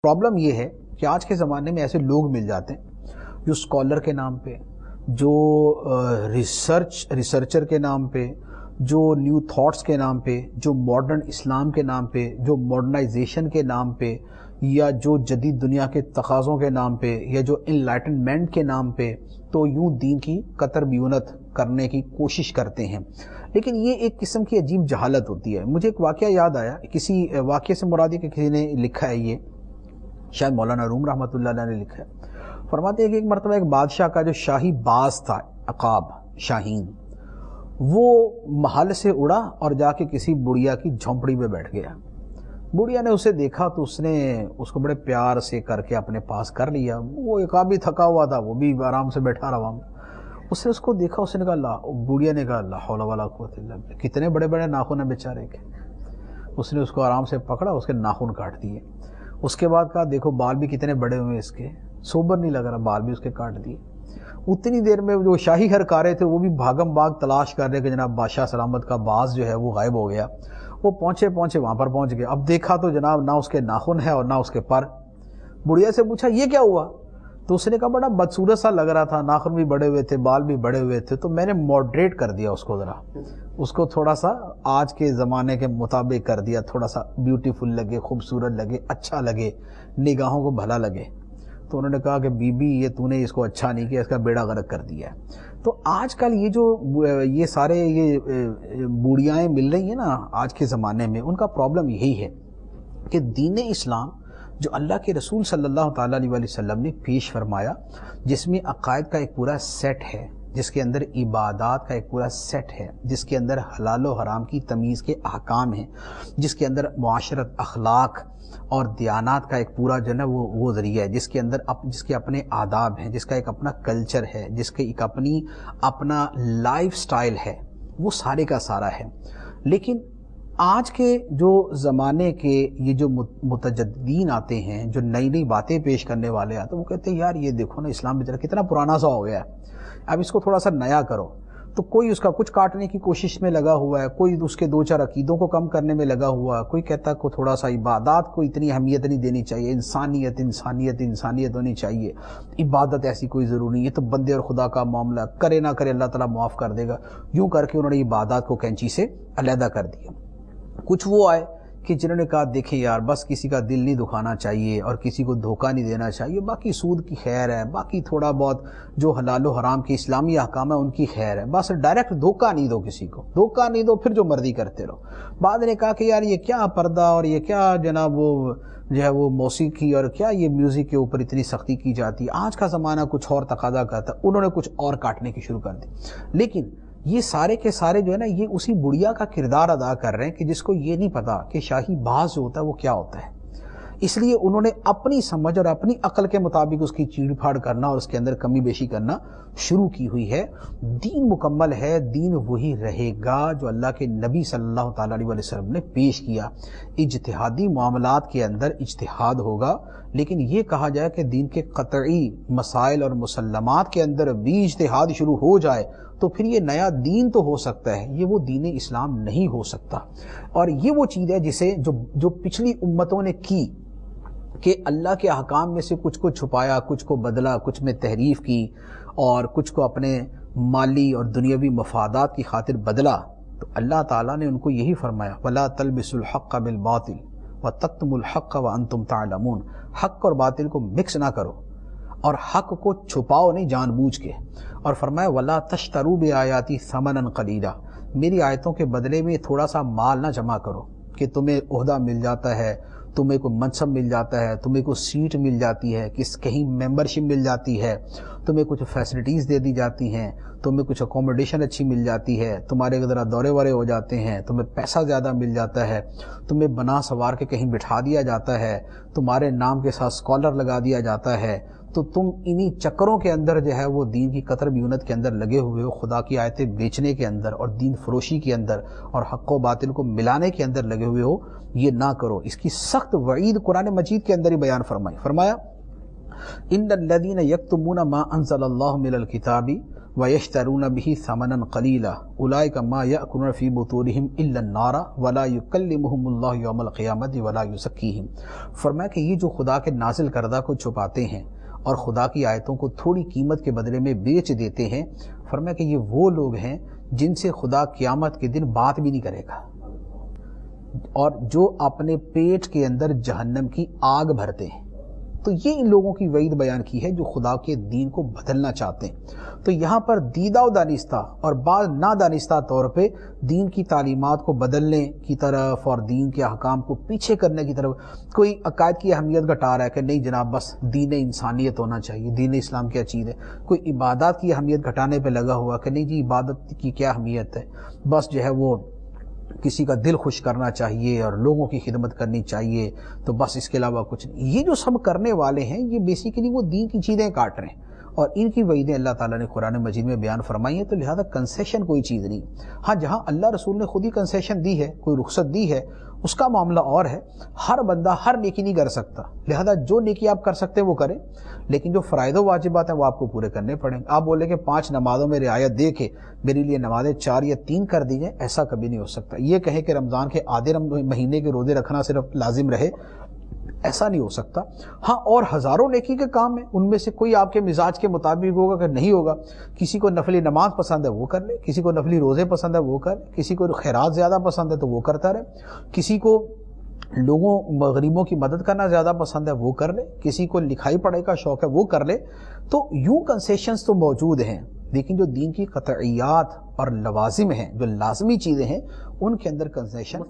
Problem یہ ہے کہ آج کے زمانے میں ایسے لوگ مل جاتے ہیں جو اسکالر کے نام پہ، جو ریسرچر کے نام پہ، جو نیو تھاٹس کے نام پہ، جو ماڈرن اسلام کے نام پہ، جو ماڈرنائزیشن کے نام پہ، یا جو جدید دنیا کے تقاضوں کے نام پہ، یا جو انلائٹنمنٹ کے نام پہ، تو یوں دین کی قطر بیونت کرنے کی کوشش کرتے ہیں. لیکن یہ ایک قسم کی عجیب جہالت ہوتی ہے. مجھے ایک واقعہ یاد آیا، کسی واقعے سے مراد ہے کہ کسی نے لکھا ہے، یہ شاید مولانا روم رحمۃ اللہ علیہ نے لکھا ہے. فرماتے ہیں کہ ایک مرتبہ ایک بادشاہ کا جو شاہی باز تھا، عقاب شاہین، وہ محل سے اڑا اور جا کے کسی بڑھیا کی جھونپڑی میں بیٹھ گیا. بڑھیا نے اسے دیکھا تو اس نے اس کو بڑے پیار سے کر کے اپنے پاس کر لیا. وہ عقاب بھی تھکا ہوا تھا، وہ بھی آرام سے بیٹھا رہا. اس نے اس کو دیکھا، اس نے کہا بڑھیا نے کہا لا حول ولا قوت الا باللہ، کتنے بڑے بڑے ناخن ہیں بیچارے کے. اس نے اس کو آرام سے پکڑا، اس کے ناخن کاٹ دیے. اس کے بعد کہا دیکھو بال بھی کتنے بڑے ہوئے اس کے، سوبر نہیں لگ رہا، بال بھی اس کے کاٹ دیے. اتنی دیر میں جو شاہی ہرکارے تھے وہ بھی بھاگم بھاگ تلاش کر رہے کہ جناب بادشاہ سلامت کا باز جو ہے وہ غائب ہو گیا. وہ پہنچے وہاں پر پہنچ گئے. اب دیکھا تو جناب نہ اس کے ناخن ہے اور نہ اس کے پر. بڑھیا سے پوچھا یہ کیا ہوا؟ تو اس نے کہا بڑا بدصورت سا لگ رہا تھا، ناخن بھی بڑے ہوئے تھے، بال بھی بڑے ہوئے تھے، تو میں نے ماڈریٹ کر دیا اس کو، ذرا اس کو تھوڑا سا آج کے زمانے کے مطابق کر دیا، تھوڑا سا بیوٹیفل لگے، خوبصورت لگے، اچھا لگے، نگاہوں کو بھلا لگے. تو انہوں نے کہا کہ بی بی یہ تو نے اس کو اچھا نہیں کیا، اس کا بیڑا غرق کر دیا ہے. تو آج کل یہ سارے بوڑھیائیں مل رہی ہیں نا آج کے زمانے میں، ان کا پرابلم یہی ہے کہ دین اسلام جو اللہ کے رسول صلی اللہ تعالیٰ علیہ وسلم نے پیش فرمایا، جس میں عقائد کا ایک پورا سیٹ ہے، جس کے اندر عبادات کا ایک پورا سیٹ ہے، جس کے اندر حلال و حرام کی تمیز کے احکام ہیں، جس کے اندر معاشرت، اخلاق اور دیانات کا ایک پورا جو ہے وہ ذریعہ ہے، جس کے اندر جس کے اپنے آداب ہیں، جس کا ایک اپنا کلچر ہے، جس کے ایک اپنا لائف سٹائل ہے، وہ سارے کا سارا ہے. لیکن آج کے جو زمانے کے یہ جو متجددین آتے ہیں، جو نئی نئی باتیں پیش کرنے والے آتے ہیں، وہ کہتے ہیں یار یہ دیکھو نا اسلام بیچارہ کتنا پرانا سا ہو گیا ہے، اب اس کو تھوڑا سا نیا کرو. تو کوئی اس کا کچھ کاٹنے کی کوشش میں لگا ہوا ہے، کوئی اس کے دو چار عقیدوں کو کم کرنے میں لگا ہوا ہے، کوئی کہتا ہے کو تھوڑا سا عبادات کو اتنی اہمیت نہیں دینی چاہیے، انسانیت ہونی چاہیے، عبادت ایسی کوئی ضروری نہیں ہے، تو بندے اور خدا کا معاملہ کرے نہ کرے اللہ تعالیٰ معاف کر دے گا. یوں کر کے انہوں نے عبادات کو کینچی سے علیحدہ کر دیا. کچھ وہ آئے کہ جنہوں نے کہا دیکھیں یار بس کسی کا دل نہیں دکھانا چاہیے اور کسی کو دھوکہ نہیں دینا چاہیے، باقی سود کی خیر ہے، باقی تھوڑا بہت جو حلال و حرام کے اسلامی احکام ہے ان کی خیر ہے، بس ڈائریکٹ دھوکہ نہیں دو، کسی کو دھوکہ نہیں دو، پھر جو مرضی کرتے رہو. بعد نے کہا کہ یار یہ کیا پردہ اور یہ کیا جناب وہ جو ہے وہ موسیقی اور کیا یہ میوزک کے اوپر اتنی سختی کی جاتی ہے، آج کا زمانہ کچھ اور تقاضا کرتا ہے. انہوں نے کچھ اور کاٹنے کی شروع کر دی. لیکن یہ سارے کے سارے جو ہے نا یہ اسی بڑھیا کا کردار ادا کر رہے ہیں کہ جس کو یہ نہیں پتا کہ شاہی باز جو ہوتا ہے وہ کیا ہوتا ہے. اس لیے انہوں نے اپنی سمجھ اور اپنی عقل کے مطابق اس کی چیڑ پھاڑ کرنا اور اس کے اندر کمی بیشی کرنا شروع کی ہوئی ہے. دین مکمل ہے، دین وہی رہے گا جو اللہ کے نبی صلی اللہ تعالیٰ علیہ وسلم نے پیش کیا. اجتہادی معاملات کے اندر اجتہاد ہوگا، لیکن یہ کہا جائے کہ دین کے قطعی مسائل اور مسلمات کے اندر بھی اجتہاد شروع ہو جائے تو پھر یہ نیا دین تو ہو سکتا ہے، یہ وہ دین اسلام نہیں ہو سکتا. اور یہ وہ چیز ہے جسے جو پچھلی امتوں نے کی کہ اللہ کے احکام میں سے کچھ کو چھپایا، کچھ کو بدلا، کچھ میں تحریف کی اور کچھ کو اپنے مالی اور دنیاوی مفادات کی خاطر بدلا. تو اللہ تعالیٰ نے ان کو یہی فرمایا وَلَا تَلْبِسُوا الْحَقَّ بِالْبَاطِلِ وَتَكْتُمُوا الْحَقَّ وَأَنْتُمْ تَعْلَمُونَ. حق اور باطل کو مکس نہ کرو اور حق کو چھپاؤ نہیں جان بوجھ کے. اور فرمایا وَلَا تَشْتَرُوا بِآيَاتِي ثَمَنًا قَلِيلًا. میری آیتوں کے بدلے میں تھوڑا سا مال نہ جمع کرو کہ تمہیں عہدہ مل جاتا ہے، تمہیں کوئی منصب مل جاتا ہے، تمہیں کوئی سیٹ مل جاتی ہے، کہیں ممبرشپ مل جاتی ہے، تمہیں کچھ فیسلٹیز دے دی جاتی ہیں، تمہیں کچھ اکوموڈیشن اچھی مل جاتی ہے، تمہارے ذرا دورے وورے ہو جاتے ہیں، تمہیں پیسہ زیادہ مل جاتا ہے، تمہیں بنا سوار کے کہیں بٹھا دیا جاتا ہے، تمہارے نام کے ساتھ اسکالر لگا دیا جاتا ہے، تو تم انہی چکروں کے اندر جو ہے وہ دین کی قطر بیونت کے اندر لگے ہوئے ہو، خدا کی آیتیں بیچنے کے اندر اور دین فروشی کے اندر اور حق و باطل کو ملانے کے اندر لگے ہوئے ہو. یہ نہ کرو. اس کی سخت وعید قرآن مجید کے اندر ہی بیان فرمایا ان الذین یکتمون ما انزل اللہ من الکتاب وَيَشْتَرُونَ بِهِ ثَمَنًا قَلِيلًا أُولَٰئِكَ مَا يَأْكُلُونَ فِي بُطُونِهِمْ إِلَّا النَّارَ وَلَا يُكَلِّمُهُمُ اللَّهُ يَوْمَ الْقِيَامَةِ وَلَا يُزَكِّيهِمْ۔ فرمایا کہ یہ جو خدا کے نازل کردہ کو چھپاتے ہیں اور خدا کی آیتوں کو تھوڑی قیمت کے بدلے میں بیچ دیتے ہیں، فرمایا کہ یہ وہ لوگ ہیں جن سے خدا قیامت کے دن بات بھی نہیں کرے گا، اور جو اپنے پیٹ کے اندر جہنم کی آگ بھرتے ہیں۔ تو یہ ان لوگوں کی وعید بیان کی ہے جو خدا کے دین کو بدلنا چاہتے ہیں۔ تو یہاں پر دیدہ و دانستہ اور بعض نادانستہ طور پہ دین کی تعلیمات کو بدلنے کی طرف اور دین کے احکام کو پیچھے کرنے کی طرف کوئی عقائد کی اہمیت گھٹا رہا ہے کہ نہیں جناب بس دین انسانیت ہونا چاہیے، دین اسلام کیا چیز ہے۔ کوئی عبادات کی اہمیت گھٹانے پہ لگا ہوا کہ نہیں جی عبادت کی کیا اہمیت ہے، بس جو ہے وہ کسی کا دل خوش کرنا چاہیے اور لوگوں کی خدمت کرنی چاہیے، تو بس اس کے علاوہ کچھ نہیں۔ یہ جو سب کرنے والے ہیں یہ بیسیکلی وہ دین کی چیزیں کاٹ رہے ہیں، اور ان کی وعیدیں اللہ تعالیٰ نے قرآن مجید میں بیان فرمائی ہیں، تو لہذا کنسیشن کوئی چیز نہیں۔ ہاں جہاں اللہ رسول نے خود ہی کنسیشن دی ہے، کوئی رخصت دی ہے، اس کا معاملہ اور ہے۔ ہر بندہ ہر نیکی نہیں کر سکتا، لہذا جو نیکی آپ کر سکتے وہ کریں، لیکن جو فرائض و واجبات ہیں وہ آپ کو پورے کرنے پڑیں گے۔ آپ بولیں کہ 5 نمازوں میں رعایت دے کے میرے لیے نمازیں 4 یا 3 کر دی جائیں، ایسا کبھی نہیں ہو سکتا۔ یہ کہیں کہ رمضان کے آدھے مہینے کے روزے رکھنا صرف لازم رہے، ایسا نہیں ہو سکتا۔ ہاں اور ہزاروں نیکی کے کام ہیں، ان میں سے کوئی آپ کے مزاج کے مطابق ہوگا کہ نہیں ہوگا۔ کسی کو نفلی نماز پسند ہے وہ کر لے، کسی کو نفلی روزے پسند ہے وہ کر لے، کسی کو خیرات زیادہ پسند ہے تو وہ کرتا رہے، کسی کو لوگوں غریبوں کی مدد کرنا زیادہ پسند ہے وہ کر لے، کسی کو لکھائی پڑھائی کا شوق ہے وہ کر لے۔ تو یوں کنسیشنز تو موجود ہیں، لیکن جو دین کی قطعیات اور لوازم ہیں، جو لازمی چیزیں ہیں، ان کے اندر کنسیشن